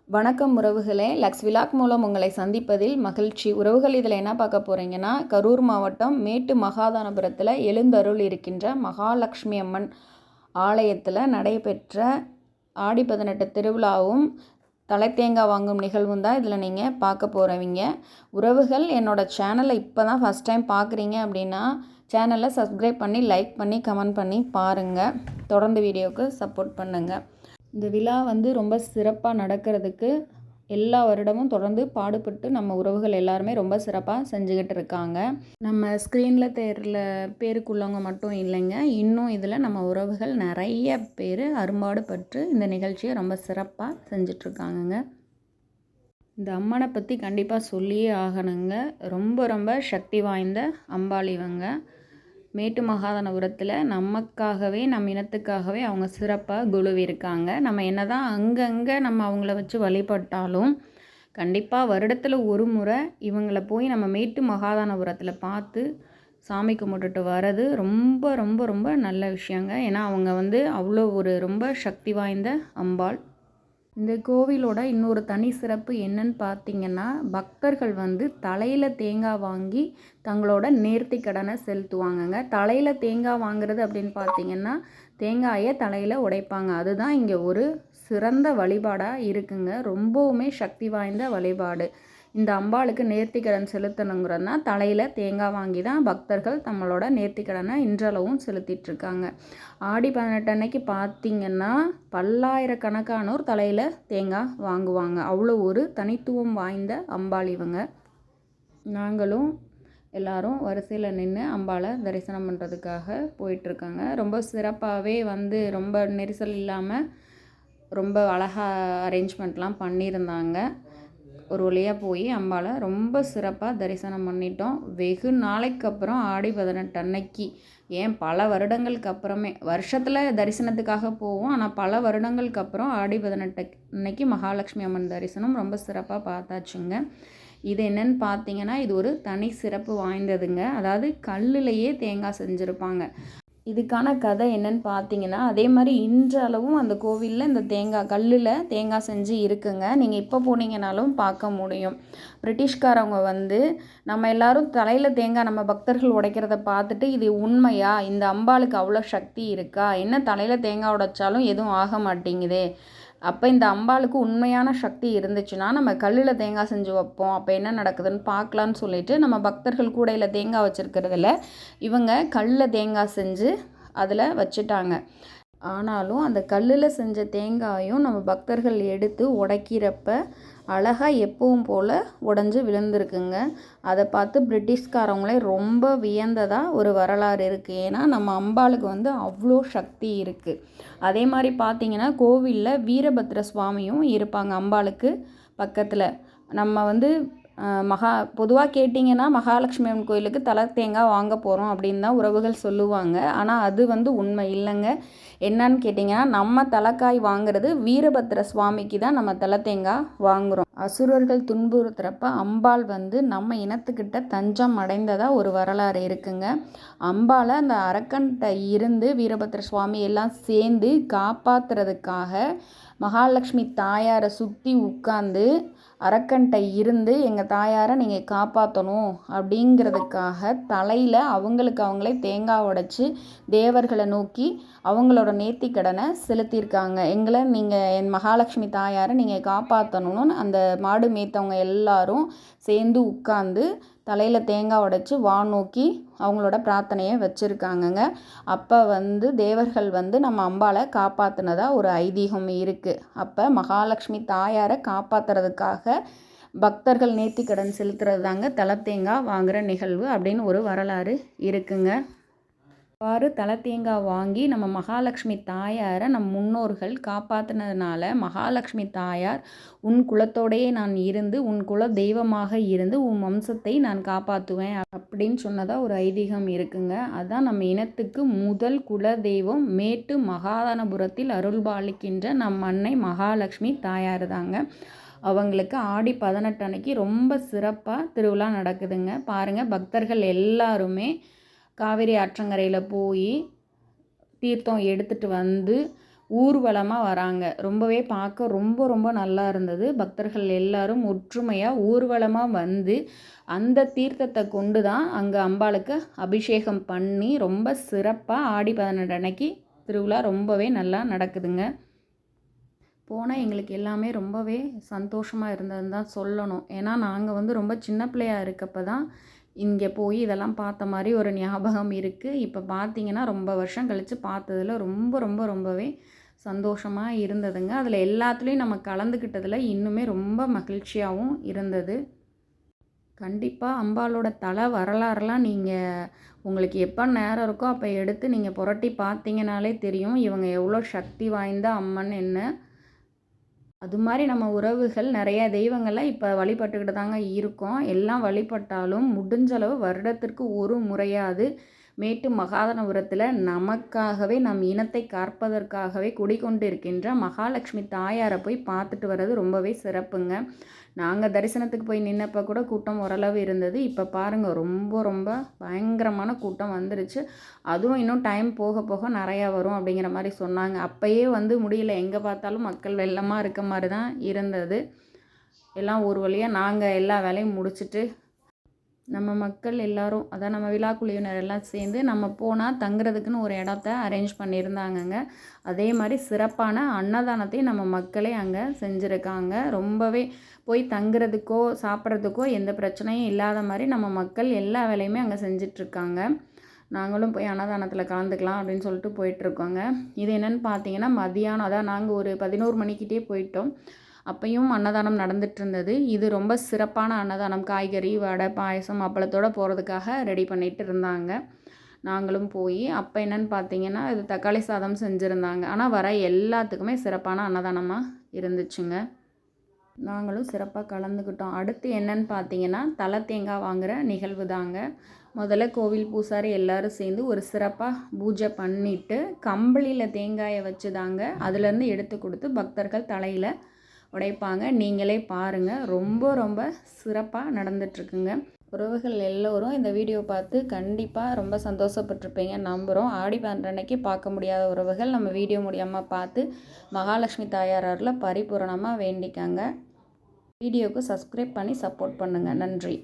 வணக்கம் உறவுகளே. Lux vlog மூலம் உங்களை சந்திப்பதில் மகிழ்ச்சி. உறவுகள், இதில் என்ன பார்க்க போகிறீங்கன்னா, கரூர் மாவட்டம் மேட்டு மகாதானபுரத்தில் எழுந்தருள் இருக்கின்ற மகாலட்சுமி அம்மன் ஆலயத்தில் நடைபெற்ற ஆடி 18 திருவிழாவும் தலைத்தேங்காய் வாங்கும் நிகழ்வும் தான் இதில் நீங்கள் பார்க்க போகிறவங்க. உறவுகள், என்னோடய சேனலை இப்போ தான் ஃபஸ்ட் டைம் பார்க்குறீங்க அப்படின்னா சேனலை சப்ஸ்கிரைப் பண்ணி, லைக் பண்ணி, கமெண்ட் பண்ணி பாருங்கள். தொடர்ந்து வீடியோவுக்கு சப்போர்ட் பண்ணுங்கள். இந்த விழா ரொம்ப சிறப்பாக நடக்கிறதுக்கு எல்லா வருடமும் தொடர்ந்து பாடுபட்டு நம்ம உறவுகள் எல்லாருமே ரொம்ப சிறப்பாக செஞ்சுக்கிட்டு இருக்காங்க. நம்ம ஸ்க்ரீனில் தேர்ல பேருக்குள்ளவங்க மட்டும் இல்லைங்க, இன்னும் இதில் நம்ம உறவுகள் நிறைய பேர் அரும்பாடுபட்டு இந்த நிகழ்ச்சியை ரொம்ப சிறப்பாக செஞ்சிட்ருக்காங்கங்க. இந்த அம்மனை பற்றி கண்டிப்பாக சொல்லியே ஆகணுங்க. ரொம்ப ரொம்ப சக்தி வாய்ந்த அம்பாள் இவங்க. மேட்டு மகாதானபுரத்தில் நமக்காகவே, நம் இனத்துக்காகவே அவங்க சிறப்பாக குழுவிருக்காங்க. நம்ம என்ன தான் அங்கங்கே நம்ம அவங்கள வச்சு வழிபட்டாலும் கண்டிப்பாக வருடத்தில் ஒரு முறை இவங்கள போய் நம்ம மேட்டு மகாதானபுரத்தில் பார்த்து சாமி கும்பிட்டுட்டு வர்றது ரொம்ப ரொம்ப ரொம்ப நல்ல விஷயங்க. ஏன்னா அவங்க அவ்வளோ ஒரு ரொம்ப சக்தி வாய்ந்த அம்பாள். இந்த கோவிலோட இன்னொரு தனி சிறப்பு என்னன்னு பார்த்தீங்கன்னா, பக்தர்கள் தலையில் தேங்காய் வாங்கி தங்களோட நேர்த்தி கடனை செலுத்துவாங்கங்க. தலையில் தேங்காய் வாங்குறது அப்படின்னு பார்த்தீங்கன்னா, தேங்காயை தலையில் உடைப்பாங்க. அதுதான் இங்கே ஒரு சிறந்த வழிபாடாக இருக்குங்க. ரொம்பவுமே சக்தி வாய்ந்த வழிபாடு. இந்த அம்பாளுக்கு நேர்த்திக்கடன் செலுத்தணுங்கிறதுனா தலையில் தேங்காய் வாங்கி தான் பக்தர்கள் நம்மளோட நேர்த்திக்கடனை இன்றளவும் செலுத்திட்டுருக்காங்க. ஆடி 18 அன்னைக்கு பார்த்திங்கன்னா பல்லாயிரக்கணக்கானோர் தலையில் தேங்காய் வாங்குவாங்க. அவ்வளோ ஒரு தனித்துவம் வாய்ந்த அம்பாள் இவங்க. நாங்களும் எல்லாரும் வரிசையில் நின்று அம்பாளை தரிசனம் பண்ணுறதுக்காக போயிட்டுருக்காங்க. ரொம்ப சிறப்பாகவே ரொம்ப நெரிசல் இல்லாமல் ரொம்ப அழகாக அரேஞ்ச்மெண்ட்லாம் பண்ணியிருந்தாங்க. ஒரு வழியாக போய் அம்பாளை ரொம்ப சிறப்பாக தரிசனம் பண்ணிட்டோம். வெகு நாளைக்கு அப்புறம் ஆடி 18 அன்னைக்கு, ஏன் பல வருடங்களுக்கு அப்புறமே, வருஷத்தில் தரிசனத்துக்காக போவோம், ஆனால் பல வருடங்களுக்கு அப்புறம் ஆடி 18 அன்னைக்கு மகாலட்சுமி அம்மன் தரிசனம் ரொம்ப சிறப்பாக பார்த்தாச்சுங்க. இது என்னன்னு பார்த்தீங்கன்னா, இது ஒரு தனி சிறப்பு வாய்ந்ததுங்க. அதாவது கல்லுலேயே தேங்காய் செஞ்சுருப்பாங்க. இதுக்கான கதை என்னன்னு பார்த்தீங்கன்னா, அதே மாதிரி இன்றளவும் அந்த கோவிலில் இந்த கல்லில் தேங்காய் செஞ்சு இருக்குங்க. நீங்கள் இப்போ போனீங்கன்னாலும் பார்க்க முடியும். பிரிட்டிஷ்காரவங்க நம்ம எல்லோரும் தலையில் தேங்காய் நம்ம பக்தர்கள் உடைக்கிறத பார்த்துட்டு, இது உண்மையா, இந்த அம்பாளுக்கு அவ்வளோ சக்தி இருக்கா, என்ன தலையில் தேங்காய் உடைச்சாலும் எதுவும் ஆக மாட்டேங்குதே, அப்போ இந்த அம்பாளுக்கு உண்மையான சக்தி இருந்துச்சுன்னா நம்ம கல்லில் தேங்காய் செஞ்சு வைப்போம், அப்போ என்ன நடக்குதுன்னு பார்க்கலான்னு சொல்லிட்டு நம்ம பக்தர்கள் கூடையில் தேங்காய் வச்சுருக்கிறதுல இவங்க கல்லில் தேங்காய் செஞ்சு அதில் வச்சுட்டாங்க. ஆனாலும் அந்த கல்லில் செஞ்ச தேங்காயும் நம்ம பக்தர்கள் எடுத்து உடைக்கிறப்ப அழகாக எப்பவும் போல் உடஞ்சி விழுந்திருக்குங்க. அதை பார்த்து பிரிட்டிஷ்காரவங்களே ரொம்ப வியந்ததாக ஒரு வரலாறு இருக்குது. ஏன்னா நம்ம அம்பாளுக்கு அவ்வளோ சக்தி இருக்குது. அதே மாதிரி பார்த்திங்கன்னா கோவிலில் வீரபத்ர சுவாமியும் இருப்பாங்க அம்பாளுக்கு பக்கத்தில். நம்ம பொதுவாக கேட்டிங்கன்னா மகாலட்சுமி அம்மன் கோயிலுக்கு தலை தேங்காய் வாங்க போகிறோம் அப்படின்னு தான் உறவுகள் சொல்லுவாங்க. ஆனால் அது உண்மை இல்லைங்க. என்னன்னு கேட்டிங்கன்னா, நம்ம தலைக்காய் வாங்குறது வீரபத்ர சுவாமிக்கு தான் நம்ம தலை தேங்காய் வாங்குகிறோம். அசுரர்கள் துன்புறுத்துறப்ப அம்பாள் நம்ம இனத்துக்கிட்ட தஞ்சம் அடைந்ததாக ஒரு வரலாறு இருக்குங்க. அம்பாளை அந்த அரக்கன்கிட்ட இருந்து வீரபத்ர சுவாமி எல்லாம் சேர்ந்து காப்பாற்றுறதுக்காக மகாலட்சுமி தாயாரை சுற்றி உட்காந்து அரக்கன்கிட்ட இருந்து எங்கள் தாயாரை நீங்கள் காப்பாற்றணும் அப்படிங்கிறதுக்காக தலையில் அவங்களே தேங்காய் உடைச்சி தேவர்களை நோக்கி அவங்களோட நேர்த்திக்கடனை செலுத்தியிருக்காங்க. நீங்கள் என் மகாலட்சுமி தாயாரை நீங்கள் காப்பாற்றணும்னு அந்த மாடு மேய்த்தவங்க எல்லாரும் சேர்ந்து உட்காந்து தலையில் தேங்காய் உடைச்சி நோக்கி அவங்களோட பிரார்த்தனையை வச்சுருக்காங்கங்க. அப்போ தேவர்கள் நம்ம அம்பாளை காப்பாற்றினதா ஒரு ஐதீகம் இருக்குது. அப்போ மகாலட்சுமி தாயாரை காப்பாற்றுறதுக்காக பக்தர்கள் நேர்த்திக்கடன் செலுத்துறது தாங்க தலை தேங்காய் வாங்குகிற நிகழ்வு அப்படின்னு ஒரு வரலாறு இருக்குங்க. அவ்வாறு தலை தேங்காய் வாங்கி நம்ம மகாலட்சுமி தாயாரை நம் முன்னோர்கள் காப்பாற்றினதுனால மகாலட்சுமி தாயார் உன் குலத்தோடையே நான் இருந்து உன் குல தெய்வமாக இருந்து உன் வம்சத்தை நான் காப்பாற்றுவேன் அப்படின்னு சொன்னதாக ஒரு ஐதீகம் இருக்குங்க. அதான் நம்ம இனத்துக்கு முதல் குல தெய்வம் மேட்டு மகாதானபுரத்தில் அருள்பாலிக்கின்ற நம் அன்னை மகாலட்சுமி தாயார் தாங்க. அவங்களுக்கு ஆடி 18 அன்னைக்கு ரொம்ப சிறப்பாக திருவிழா நடக்குதுங்க. பாருங்கள், பக்தர்கள் எல்லாருமே காவேரி ஆற்றங்கரையில் போய் தீர்த்தம் எடுத்துகிட்டு ஊர்வலமாக வராங்க. ரொம்பவே பார்க்க ரொம்ப ரொம்ப நல்லா இருந்தது. பக்தர்கள் எல்லாரும் ஒற்றுமையாக ஊர்வலமாக வந்து அந்த தீர்த்தத்தை கொண்டு தான் அங்கே அம்பாளுக்கு அபிஷேகம் பண்ணி ரொம்ப சிறப்பாக ஆடி 18 அன்னைக்கு திருவிழா ரொம்பவே நல்லா நடக்குதுங்க. போனால் எங்களுக்கு எல்லாமே ரொம்பவே சந்தோஷமாக இருந்ததுன்னு தான் சொல்லணும். ஏன்னா நாங்கள் வந்து ரொம்ப சின்ன பிள்ளையா இருக்கப்போ தான் இங்கே போய் இதெல்லாம் பார்த்த மாதிரி ஒரு ஞாபகம் இருக்குது. இப்போ பார்த்தீங்கன்னா ரொம்ப வருஷம் கழித்து பார்த்ததில் ரொம்ப ரொம்ப ரொம்பவே சந்தோஷமாக இருந்ததுங்க. அதில் எல்லாத்துலேயும் நம்ம கலந்துக்கிட்டதில் இன்னுமே ரொம்ப மகிழ்ச்சியாகவும் இருந்தது. கண்டிப்பாக அம்பாளோட தல வரலாறுலாம் நீங்கள் உங்களுக்கு எப்போ நேரம் இருக்கோ அப்போ எடுத்து நீங்கள் புரட்டி பார்த்தீங்கனாலே தெரியும் இவங்க எவ்வளோ சக்தி வாய்ந்த அம்மன் என்ன. அது மாதிரி நம்ம உறவுகள் நிறைய தெய்வங்கள்லாம் இப்போ வழிபட்டுக்கிட்டு தாங்க இருக்கோம். எல்லாம் வழிபட்டாலும் முடிஞ்சளவு வருடத்திற்கு ஒரு முறையாவது மேட்டு மகாதனபுரத்தில் நமக்காகவே நம் இனத்தை காப்பதற்காகவே குடிக்கொண்டு இருக்கின்ற மகாலட்சுமி தாயாரை போய் பார்த்துட்டு வர்றது ரொம்பவே சிறப்புங்க. நாங்கள் தரிசனத்துக்கு போய் நின்னப்போ கூட கூட்டம் ஓரளவு இருந்தது. இப்போ பாருங்கள் ரொம்ப ரொம்ப பயங்கரமான கூட்டம் வந்துருச்சு. அதுவும் இன்னும் டைம் போக போக நிறையா வரும் அப்படிங்கிற மாதிரி சொன்னாங்க. அப்போயே வந்து முடியல, எங்கே பார்த்தாலும் மக்கள் வெள்ளமாக இருக்க மாதிரி தான் இருந்தது. எல்லாம் ஒரு வழியாக நாங்கள் எல்லா வேலையும் முடிச்சுட்டு நம்ம மக்கள் எல்லோரும் அதான் நம்ம விழா குழுவினர் எல்லாம் சேர்ந்து நம்ம போனால் தங்குறதுக்குன்னு ஒரு இடத்த அரேஞ்ச் பண்ணியிருந்தாங்கங்க. அதே மாதிரி சிறப்பான அன்னதானத்தையும் நம்ம மக்களே அங்கே செஞ்சுருக்காங்க. ரொம்பவே போய் தங்குறதுக்கோ சாப்பிட்றதுக்கோ எந்த பிரச்சனையும் இல்லாத மாதிரி நம்ம மக்கள் எல்லா வேலையுமே அங்கே செஞ்சிட்ருக்காங்க. நாங்களும் போய் அன்னதானத்தில் கலந்துக்கலாம் அப்படின்னு சொல்லிட்டு போயிட்டுருக்கோங்க. இது என்னென்னு பார்த்தீங்கன்னா மதியானம், அதான் நாங்கள் ஒரு 11 மணிக்கிட்டே போயிட்டோம். அப்பையும் அன்னதானம் நடந்துட்டு இருந்தது. இது ரொம்ப சிறப்பான அன்னதானம். காய்கறி, வடை, பாயசம், அப்பளத்தோடு போகிறதுக்காக ரெடி பண்ணிகிட்டு இருந்தாங்க. நாங்களும் போய் அப்போ என்னென்னு பார்த்தீங்கன்னா இது தக்காளி சாதம் செஞ்சுருந்தாங்க. ஆனால் வர எல்லாத்துக்குமே சிறப்பான அன்னதானமாக இருந்துச்சுங்க. நாங்களும் சிறப்பாக கலந்துக்கிட்டோம். அடுத்து என்னென்னு பார்த்தீங்கன்னா தலை தேங்காய் வாங்குகிற நிகழ்வு தாங்க. முதல்ல கோவில் பூசாரி எல்லோரும் சேர்ந்து ஒரு சிறப்பாக பூஜை பண்ணிவிட்டு கம்பளியில் தேங்காயை வச்சு தாங்க அதுலேருந்து எடுத்து கொடுத்து பக்தர்கள் தலையில் உடைப்பாங்க. நீங்களே பாருங்கள், ரொம்ப ரொம்ப சிறப்பாக நடந்துட்டுருக்குங்க. உறவுகள் எல்லோரும் இந்த வீடியோ பார்த்து கண்டிப்பாக ரொம்ப சந்தோஷப்பட்டிருப்பீங்க நம்புகிறோம். ஆடி 12 அன்னைக்கு பார்க்க முடியாத உறவுகள் நம்ம வீடியோ மூலியமாக பார்த்து மகாலட்சுமி தாயாரில் பரிபூரணமாக வேண்டிக்கங்க. வீடியோவுக்கு சப்ஸ்கிரைப் பண்ணி சப்போர்ட் பண்ணுங்கள். நன்றி.